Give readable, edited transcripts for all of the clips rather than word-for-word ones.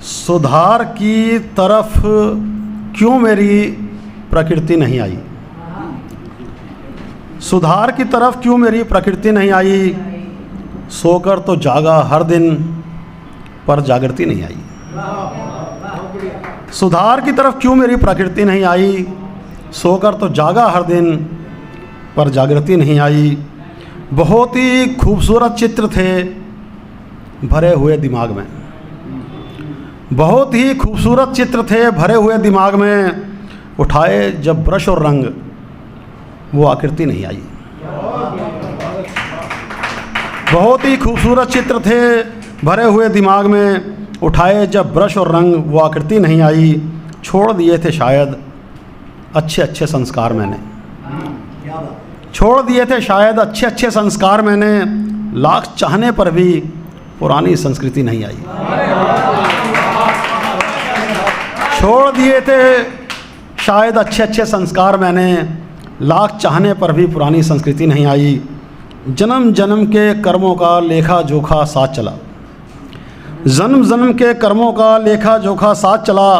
सुधार की तरफ क्यों मेरी प्रकृति नहीं आई? सुधार की तरफ क्यों मेरी प्रकृति नहीं आई? सोकर तो जागा हर दिन पर जागृति नहीं आई। सुधार की तरफ क्यों मेरी प्रकृति नहीं आई? सोकर तो जागा हर दिन पर जागृति नहीं आई। बहुत ही खूबसूरत चित्र थे भरे हुए दिमाग में, बहुत ही खूबसूरत चित्र थे भरे हुए दिमाग में। उठाए जब ब्रश और रंग वो आकृति नहीं आई। बहुत ही खूबसूरत चित्र थे भरे हुए दिमाग में। उठाए जब ब्रश और रंग वो आकृति नहीं आई। छोड़ दिए थे शायद अच्छे अच्छे संस्कार मैंने, छोड़ दिए थे शायद अच्छे अच्छे संस्कार मैंने। लाख चाहने पर भी पुरानी संस्कृति नहीं आई। छोड़ दिए थे शायद अच्छे अच्छे संस्कार मैंने। लाख चाहने पर भी पुरानी संस्कृति नहीं आई। जन्म जन्म के कर्मों का लेखा जोखा साथ चला। जन्म जन्म के कर्मों का लेखा जोखा साथ चला,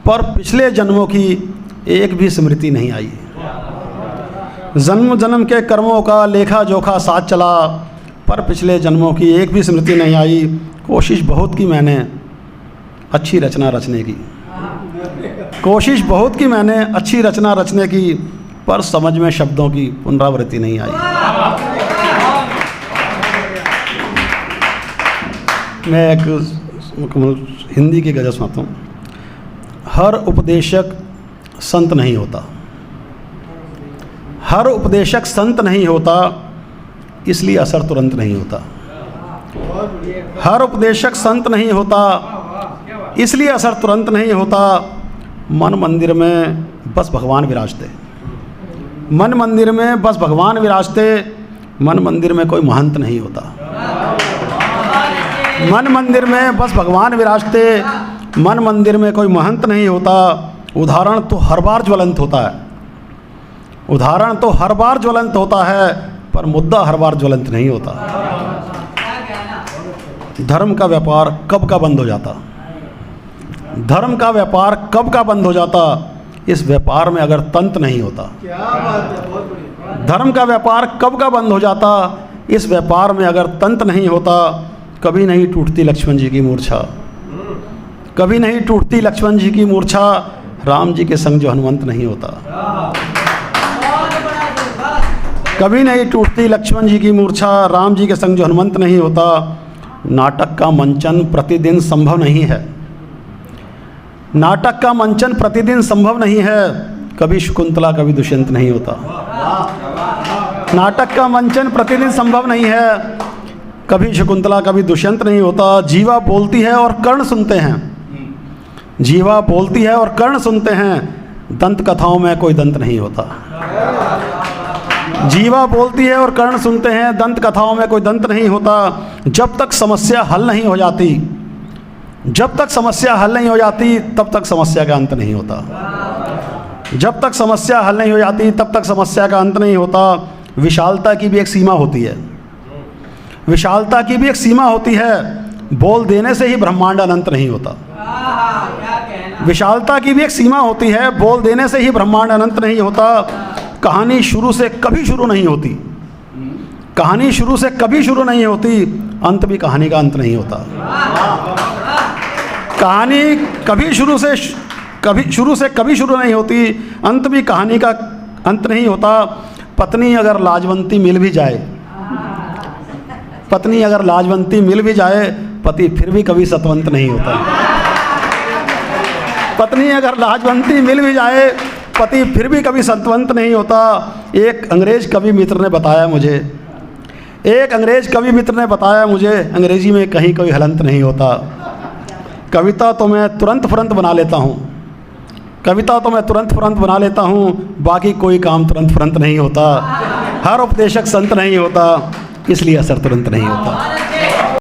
पर पिछले जन्मों की एक भी स्मृति नहीं आई। जन्म जन्म के कर्मों का लेखा जोखा साथ चला, पर पिछले जन्मों की एक भी स्मृति नहीं आई। कोशिश बहुत की मैंने अच्छी रचना रचने की, कोशिश बहुत की मैंने अच्छी रचना रचने की, पर समझ में शब्दों की पुनरावृत्ति नहीं आई। मैं एक हिंदी की गज़ल सुनाता हूँ। हर उपदेशक संत नहीं होता, हर उपदेशक संत नहीं होता, इसलिए असर तुरंत नहीं होता। हर उपदेशक संत नहीं होता, इसलिए असर तुरंत नहीं होता। मन मंदिर में बस भगवान विराजते, मन मंदिर में बस भगवान विराजते। मन मंदिर में कोई महंत नहीं होता, मन मंदिर में बस भगवान विराजते। मन मंदिर में कोई महंत नहीं होता। उदाहरण तो हर बार ज्वलंत होता है, उदाहरण तो हर बार ज्वलंत होता है, पर मुद्दा हर बार ज्वलंत नहीं होता। धर्म का व्यापार कब का बंद हो जाता, धर्म का व्यापार कब का बंद हो जाता, इस व्यापार में अगर तंत्र नहीं होता। धर्म का व्यापार कब का बंद हो जाता, इस व्यापार में अगर तंत्र नहीं होता। कभी नहीं टूटती लक्ष्मण जी की मूर्छा, कभी नहीं टूटती लक्ष्मण जी की मूर्छा, राम जी के संग जो हनुमंत नहीं होता। कभी नहीं टूटती लक्ष्मण जी की मूर्छा, राम जी के संग जो हनुमंत नहीं होता। नाटक का मंचन प्रतिदिन संभव नहीं है, नाटक का मंचन प्रतिदिन संभव नहीं है, कभी शकुंतला कभी दुष्यंत नहीं होता। नाटक का मंचन प्रतिदिन संभव नहीं है, कभी शकुंतला कभी दुष्यंत नहीं होता। जीवा बोलती है और कर्ण सुनते हैं, जीवा बोलती है और कर्ण सुनते हैं, दंत कथाओं में कोई दंत नहीं होता। जीवा बोलती है और कर्ण सुनते हैं, दंत कथाओं में कोई दंत नहीं होता। जब तक समस्या हल नहीं हो जाती, जब तक समस्या हल नहीं हो जाती, तब तक समस्या का अंत नहीं होता। जब तक समस्या हल नहीं हो जाती, तब तक समस्या का अंत नहीं होता। विशालता की भी एक सीमा होती है, विशालता की भी एक सीमा होती है। बोल देने से ही ब्रह्मांड अनंत नहीं होता। विशालता की भी एक सीमा होती है, बोल देने से ही ब्रह्मांड अनंत नहीं होता। कहानी शुरू से कभी शुरू नहीं होती, कहानी शुरू से कभी शुरू नहीं होती, अंत भी कहानी का अंत नहीं होता। कहानी कभी शुरू से कभी शुरू नहीं होती, अंत भी कहानी का अंत नहीं होता। पत्नी अगर लाजवंती मिल भी जाए, पत्नी अगर लाजवंती मिल भी जाए, पति फिर भी कभी सतवंत नहीं होता। पत्नी अगर लाजवंती मिल भी जाए, पति फिर भी कभी सतवंत नहीं होता। एक अंग्रेज कवि मित्र ने बताया मुझे, एक अंग्रेज कवि मित्र ने बताया मुझे, अंग्रेजी में कहीं कोई हलंत नहीं होता। कविता तो मैं तुरंत फुरंत बना लेता हूँ, कविता तो मैं तुरंत फुरंत बना लेता हूँ, बाकी कोई काम तुरंत फुरंत नहीं होता। हर उपदेशक संत नहीं होता, इसलिए असर तुरंत नहीं होता।